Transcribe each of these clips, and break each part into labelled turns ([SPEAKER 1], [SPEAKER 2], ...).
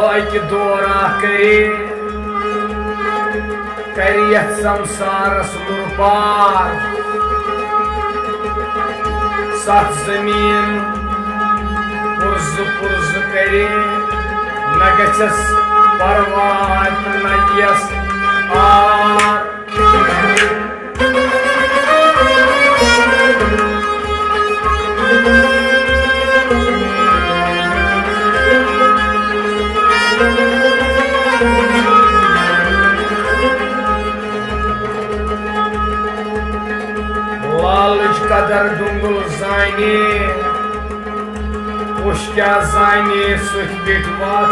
[SPEAKER 1] कि दौरा करे संसारस लुरपार सत जमीन पुरज करे न गछस परवाह न यस आर लालच कदर दुंगुल जाने उश क्या जाने सुख बिटवात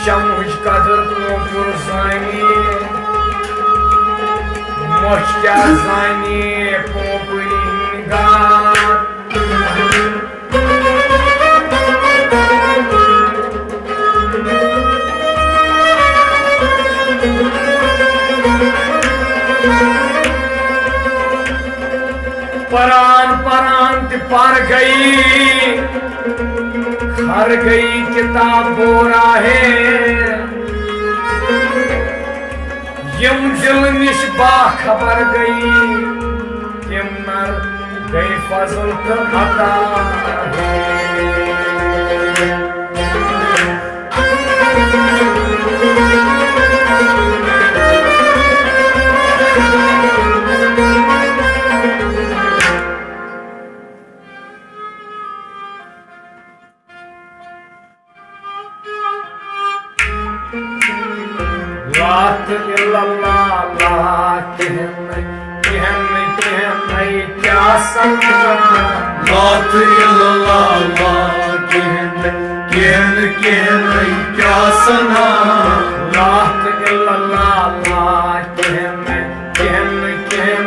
[SPEAKER 1] शमुज कदर पोपुर जाने मोश क्या जाने पोपुरी गात परान परान पर गई हर गई किताब बोरा है यम दिल निश बाखबर गई यम नर गई फजल तो अता लात इल्लल्लाह ला कहन क्या सना
[SPEAKER 2] लात इल्लल्लाह ला कहन क्या सना
[SPEAKER 1] लात इल्लल्लाह ला कहन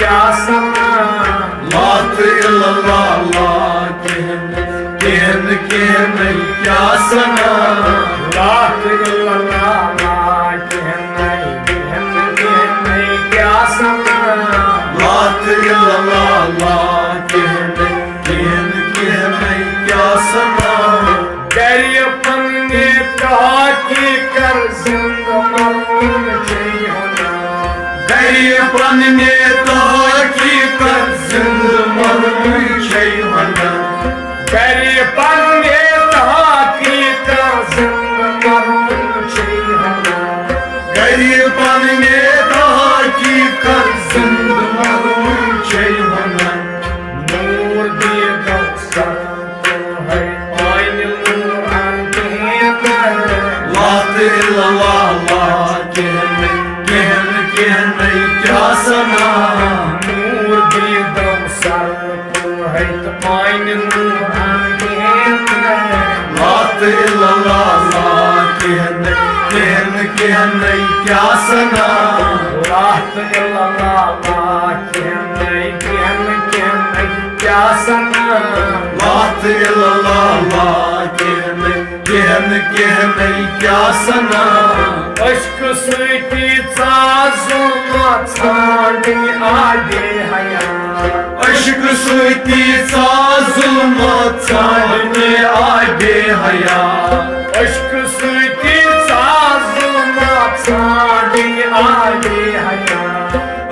[SPEAKER 1] क्या सना
[SPEAKER 2] लात इल्लल्लाह ला कहन क्या सना
[SPEAKER 1] लात इल्लल्लाह क्या सना
[SPEAKER 2] लात इल्लल्लाह ला कहन क्या सना
[SPEAKER 1] दरिया पन्ने कहा कि कर जिंदा मरून चाहिए होना
[SPEAKER 2] दरिया पन्ने कहा कि कर जिंदा मरून चाहिए होना
[SPEAKER 1] दरिया पन्ने कहा कि कर जिंदा मरून चाहिए होना
[SPEAKER 2] दरिया पन्ने कहा कि कर जिंदा मरून चाहिए होना
[SPEAKER 1] नूर दिए गौसर तो है आइन नूर अंधे कर
[SPEAKER 2] लात इल्लल्लाह ला कहन क्या सना
[SPEAKER 1] नूर दिए गौसर तो है आइन नूर अंधे कर
[SPEAKER 2] लात इल्लल्लाह ला कहन क्या सना
[SPEAKER 1] लात इल्लल्लाह ला कहन क्या सना
[SPEAKER 2] लात इल्लल्लाह ला कहन क्या सना
[SPEAKER 1] अश्क सुती जुल्मा छाड़नी आगे हया
[SPEAKER 2] अश्क सुती जुल्मा छाड़ने आगे हया
[SPEAKER 1] अश्क सुती जुल्मा छाड़नी आगे हया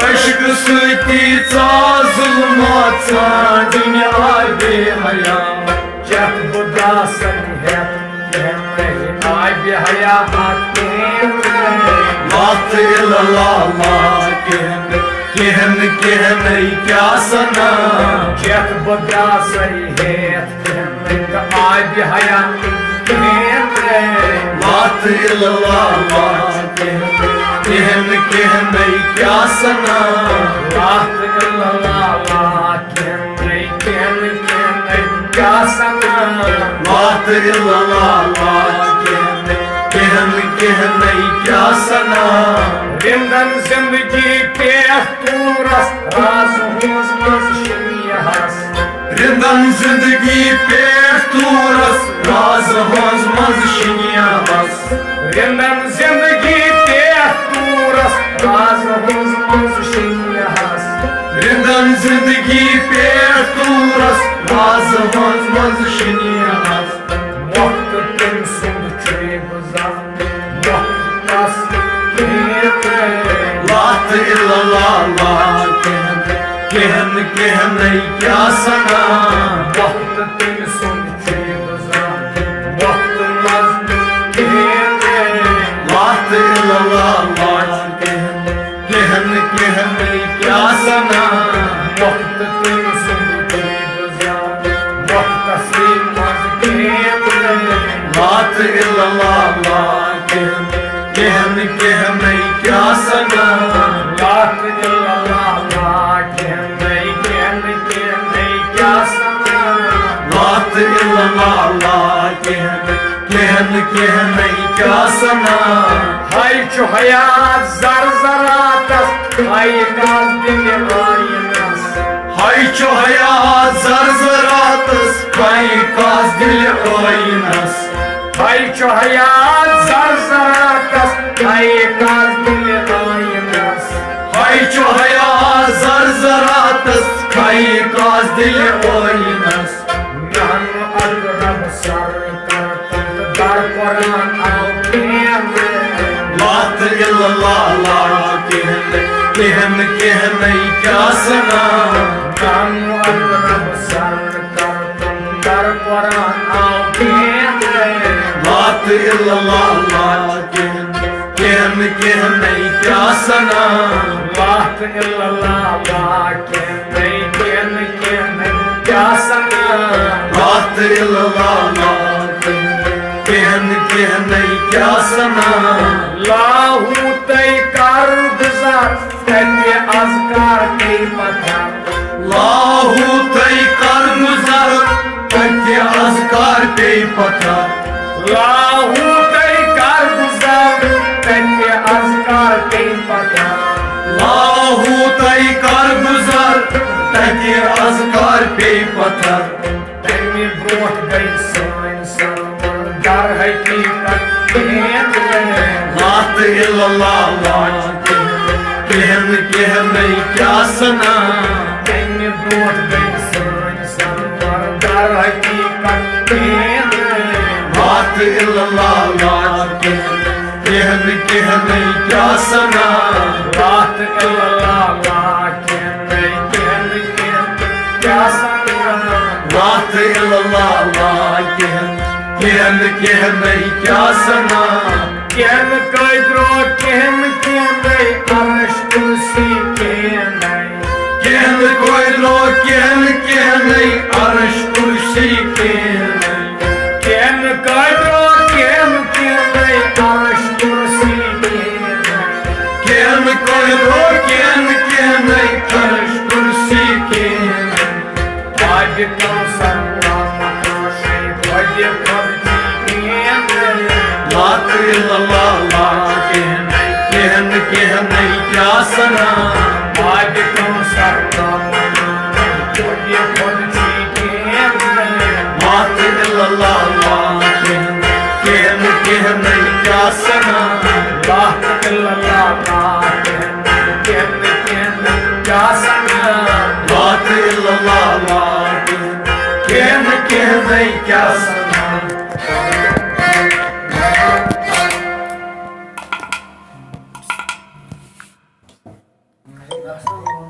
[SPEAKER 2] अश्क सुती जुल्मा छाड़ने आगे हया
[SPEAKER 1] जब बुदा संगत आगे हया आते
[SPEAKER 2] लात इल्लल्लाह ला कहन क्या सना
[SPEAKER 1] जब बुदा संगत आगे हया
[SPEAKER 2] लात इल्लल्लाह ला कहन क्या सना
[SPEAKER 1] लात इल्लल्लाह ला कहन क्या सना
[SPEAKER 2] लात इल्लल्लाह ला कहन क्या सना
[SPEAKER 1] रिंदन जिंदगी पे पूरस राज होस मज शिनियहस
[SPEAKER 2] रिंदन जिंदगी पे तूरस राज होस मज शिनियहस
[SPEAKER 1] रिंदन जिंदगी पे पूरस राज होस मज शिनियहस
[SPEAKER 2] रिंदन जिंदगी पे तूरस राज होस मज शिनियहस
[SPEAKER 1] वक्त तुम
[SPEAKER 2] नहीं क्या सना
[SPEAKER 1] वक्त तिम सुन छुई गुजार वक्त मज कहने
[SPEAKER 2] बात इल्लल्लाह कहन नहीं क्या सना
[SPEAKER 1] वक्त तिम सुन छुई गुजार वक्त तस्लीम मज कहने
[SPEAKER 2] बात इल्लल्लाह कहन नहीं क्या सना
[SPEAKER 1] बात इल्लल्लाह कहने क्या सना
[SPEAKER 2] बात इल्लल्लाह कहन नहीं क्या सना
[SPEAKER 1] हाय छु हयात जर जरातस हाय काल दिल आयनस
[SPEAKER 2] हाय छु हयात जरजरातस हाय कास दिल आइनस
[SPEAKER 1] हाय छु हयात जर जरातस हाय काल दिल आयनस
[SPEAKER 2] हाय छु हयात जरजरातस हाय कास दिल आइनस
[SPEAKER 1] महन अल्रब सर करतन दर कुरान आओ कहने
[SPEAKER 2] बात इल्लल्लाह कहन नहीं क्या सना
[SPEAKER 1] महन अल्रब सर करतन दर कुरान आओ कहने
[SPEAKER 2] बात इल्लल्लाह कहन नहीं क्या सना
[SPEAKER 1] बात इल्लल्लाह कहने क्या सना
[SPEAKER 2] बात इल्लल्लाह कहन नहीं क्या सना
[SPEAKER 1] लाहू तय कर गुजार तय अजकार के पता
[SPEAKER 2] लाहू तय कर गुजर तय अजकार पे पता
[SPEAKER 1] लाहू तय कर गुजार तय अजकार के पता
[SPEAKER 2] लाहू तय कर गुजर तय अजकार पे पता
[SPEAKER 1] तमे ब्रोट गई सान सरवर दर हकीकत
[SPEAKER 2] बात इल्लल्लाह कहन नहीं क्या सना
[SPEAKER 1] तमे ब्रोट गई सान सरवर दर हकीकत
[SPEAKER 2] बात इल्लल्लाह कहन नहीं क्या सना
[SPEAKER 1] बात इल्लल्लाह कहने क्या सना
[SPEAKER 2] बात इल्लल्लाह कहन नहीं क्या सना
[SPEAKER 1] कहन कदरो कहन अर्श कुर्सी कहन
[SPEAKER 2] कोई लो कहन अर्श कुर्सी कहन
[SPEAKER 1] कदरो कहन अर्श कुर्सी
[SPEAKER 2] कहन कोई लो कहन अर्श कुर्सी कहन
[SPEAKER 1] आज तो संग्राम काशे भज भक्ति
[SPEAKER 2] बात इल्लल्लाह कहन क्या सना
[SPEAKER 1] आज तो संग्राम भज भक्ति
[SPEAKER 2] बात इल्लल्लाह कहन क्या सना
[SPEAKER 1] बात इल्लल्लाह क्या सना
[SPEAKER 2] बात इल्लल्लाह कहन क्या सना
[SPEAKER 1] That's